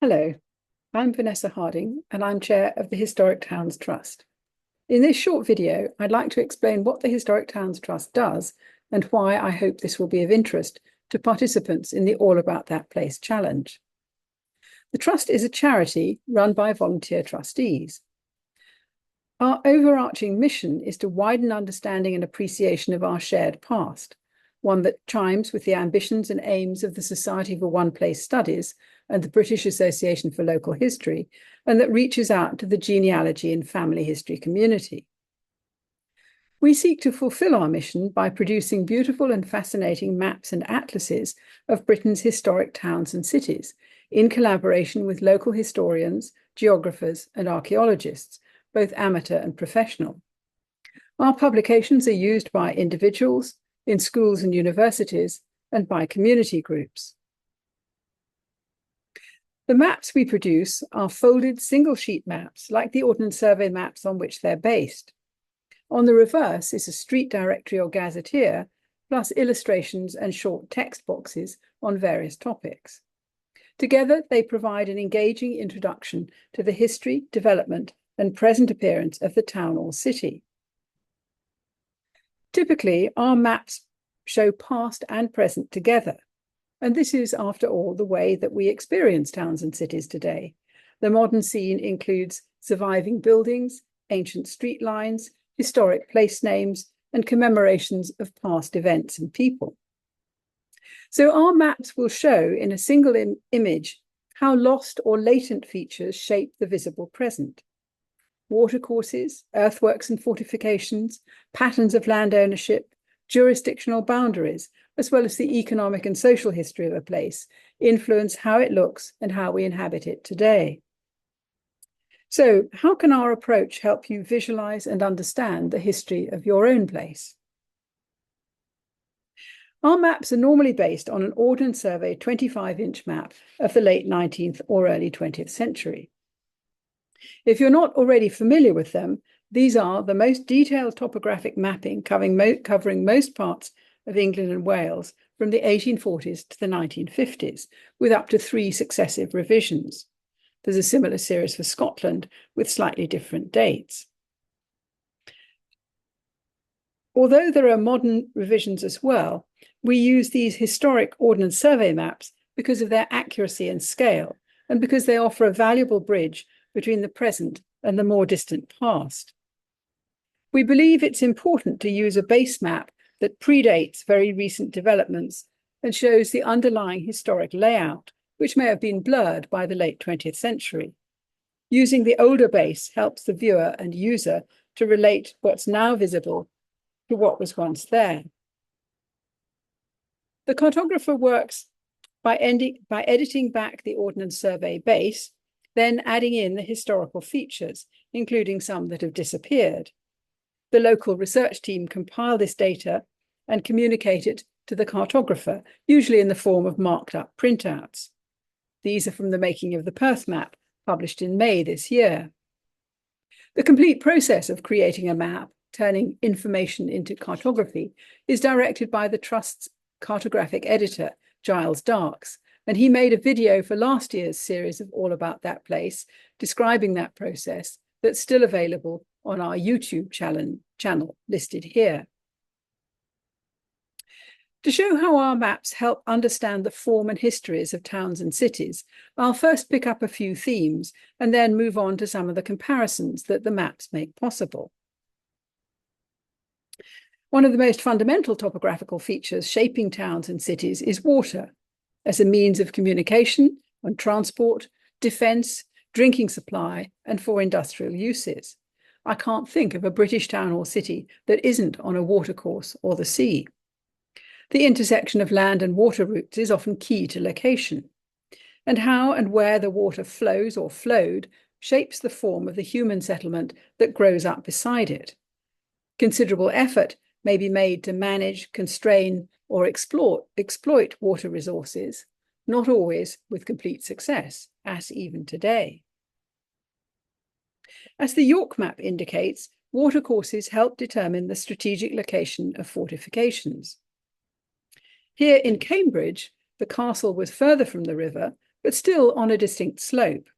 Hello, I'm Vanessa Harding and I'm Chair of the Historic Towns Trust. In this short video, I'd like to explain what the Historic Towns Trust does and why I hope this will be of interest to participants in the All About That Place challenge. The Trust is a charity run by volunteer trustees. Our overarching mission is to widen understanding and appreciation of our shared past, one that chimes with the ambitions and aims of the Society for One Place Studies and the British Association for Local History, and that reaches out to the genealogy and family history community. We seek to fulfill our mission by producing beautiful and fascinating maps and atlases of Britain's historic towns and cities, in collaboration with local historians, geographers, and archaeologists, both amateur and professional. Our publications are used by individuals, in schools and universities, and by community groups. The maps we produce are folded single-sheet maps, like the Ordnance Survey maps on which they're based. On the reverse is a street directory or gazetteer, plus illustrations and short text boxes on various topics. Together, they provide an engaging introduction to the history, development, and present appearance of the town or city. Typically, our maps show past and present together, and this is, after all, the way that we experience towns and cities today. The modern scene includes surviving buildings, ancient street lines, historic place names, and commemorations of past events and people. So our maps will show in a single image how lost or latent features shape the visible present. Watercourses, earthworks and fortifications, patterns of land ownership, jurisdictional boundaries, as well as the economic and social history of a place, influence how it looks and how we inhabit it today. So, how can our approach help you visualize and understand the history of your own place? Our maps are normally based on an Ordnance Survey 25-inch map of the late 19th or early 20th century. If you're not already familiar with them, these are the most detailed topographic mapping covering most parts of England and Wales from the 1840s to the 1950s, with up to 3 successive revisions. There's a similar series for Scotland with slightly different dates. Although there are modern revisions as well, we use these historic Ordnance Survey maps because of their accuracy and scale, and because they offer a valuable bridge between the present and the more distant past. We believe it's important to use a base map that predates very recent developments and shows the underlying historic layout, which may have been blurred by the late 20th century. Using the older base helps the viewer and user to relate what's now visible to what was once there. The cartographer works by editing back the Ordnance Survey base, then adding in the historical features, including some that have disappeared. The local research team compile this data and communicate it to the cartographer, usually in the form of marked up printouts. These are from the making of the Perth map, published in May this year. The complete process of creating a map, turning information into cartography, is directed by the Trust's cartographic editor, Giles Darks, and he made a video for last year's series of All About That Place, describing that process, that's still available on our YouTube channel listed here. To show how our maps help understand the form and histories of towns and cities, I'll first pick up a few themes and then move on to some of the comparisons that the maps make possible. One of the most fundamental topographical features shaping towns and cities is water, as a means of communication and transport, defence, drinking supply, and for industrial uses. I can't think of a British town or city that isn't on a watercourse or the sea. The intersection of land and water routes is often key to location, and how and where the water flows or flowed shapes the form of the human settlement that grows up beside it. Considerable effort may be made to manage, constrain, or exploit water resources, not always with complete success, as even today. As the York map indicates, watercourses help determine the strategic location of fortifications. Here in Cambridge, the castle was further from the river, but still on a distinct slope.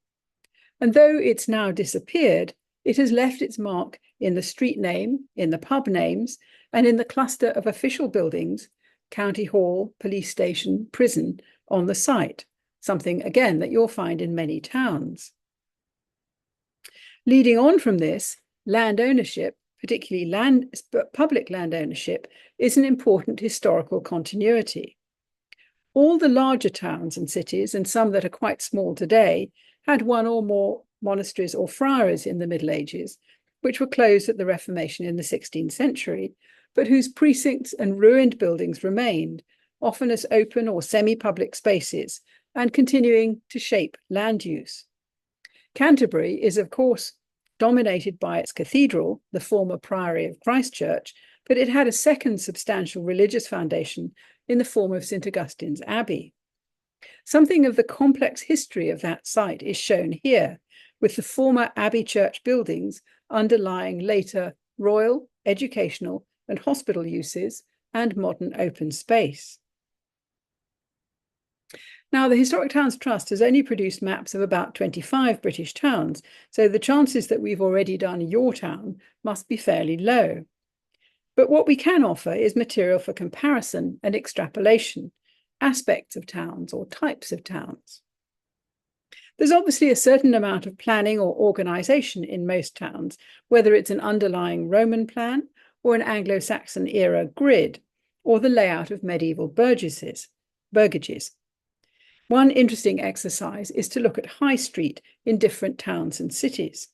And though it's now disappeared, it has left its mark in the street name, in the pub names, and in the cluster of official buildings, county hall, police station, prison, on the site, something again that you'll find in many towns. Leading on from this, land ownership, particularly public land ownership, is an important historical continuity. All the larger towns and cities, and some that are quite small today, had one or more monasteries or friaries in the Middle Ages, which were closed at the Reformation in the 16th century, but whose precincts and ruined buildings remained, often as open or semi-public spaces, and continuing to shape land use. Canterbury is, of course, dominated by its cathedral, the former Priory of Christchurch, but it had a second substantial religious foundation in the form of St. Augustine's Abbey. Something of the complex history of that site is shown here, with the former Abbey Church buildings underlying later royal, educational, and hospital uses and modern open space. Now, the Historic Towns Trust has only produced maps of about 25 British towns, so the chances that we've already done your town must be fairly low. But what we can offer is material for comparison and extrapolation, aspects of towns or types of towns. There's obviously a certain amount of planning or organisation in most towns, whether it's an underlying Roman plan or an Anglo-Saxon era grid, or the layout of medieval burgages. One interesting exercise is to look at High Street in different towns and cities.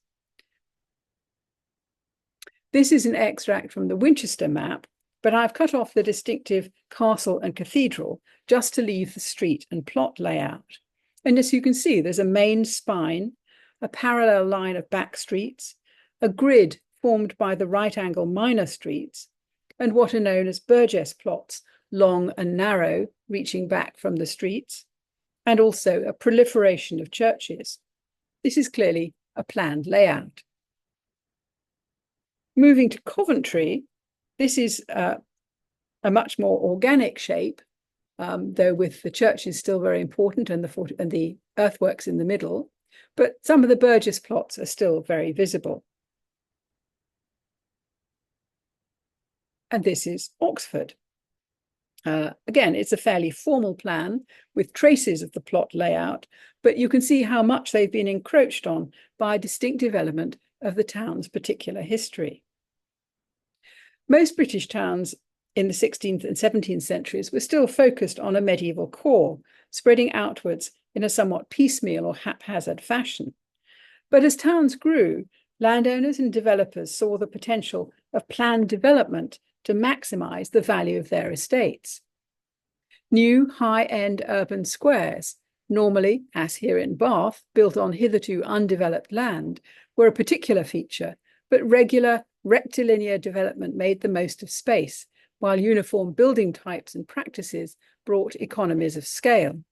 This is an extract from the Winchester map, but I've cut off the distinctive castle and cathedral just to leave the street and plot layout. And as you can see, there's a main spine, a parallel line of back streets, a grid formed by the right-angle minor streets, and what are known as burgess plots, long and narrow, reaching back from the streets, and also a proliferation of churches. This is clearly a planned layout. Moving to Coventry, this is a much more organic shape, though with the churches still very important and the earthworks in the middle, but some of the burgess plots are still very visible. And this is Oxford. Again, it's a fairly formal plan with traces of the plot layout, but you can see how much they've been encroached on by a distinctive element of the town's particular history. Most British towns in the 16th and 17th centuries were still focused on a medieval core, spreading outwards in a somewhat piecemeal or haphazard fashion. But as towns grew, landowners and developers saw the potential of planned development to maximise the value of their estates. New high-end urban squares, normally, as here in Bath, built on hitherto undeveloped land, were a particular feature, but regular rectilinear development made the most of space, while uniform building types and practices brought economies of scale.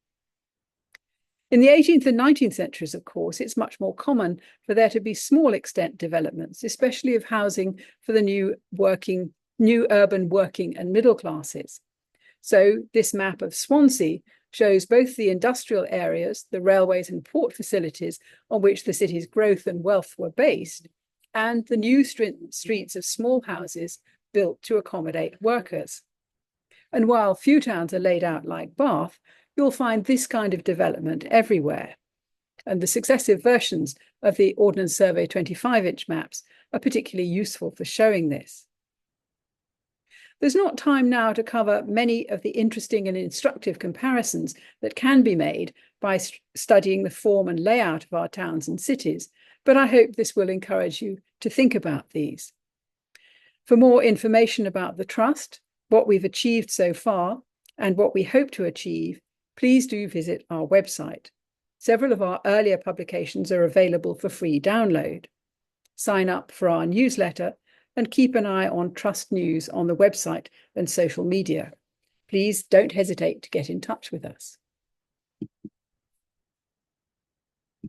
In the 18th and 19th centuries, of course, it's much more common for there to be small extent developments, especially of housing for the new urban working and middle classes. So this map of Swansea shows both the industrial areas, the railways and port facilities on which the city's growth and wealth were based, and the new streets of small houses built to accommodate workers. And while few towns are laid out like Bath, you'll find this kind of development everywhere. And the successive versions of the Ordnance Survey 25-inch maps are particularly useful for showing this. There's not time now to cover many of the interesting and instructive comparisons that can be made by studying the form and layout of our towns and cities, but I hope this will encourage you to think about these. For more information about the Trust, what we've achieved so far, and what we hope to achieve, please do visit our website. Several of our earlier publications are available for free download. Sign up for our newsletter and keep an eye on Trust News on the website and social media. Please don't hesitate to get in touch with us.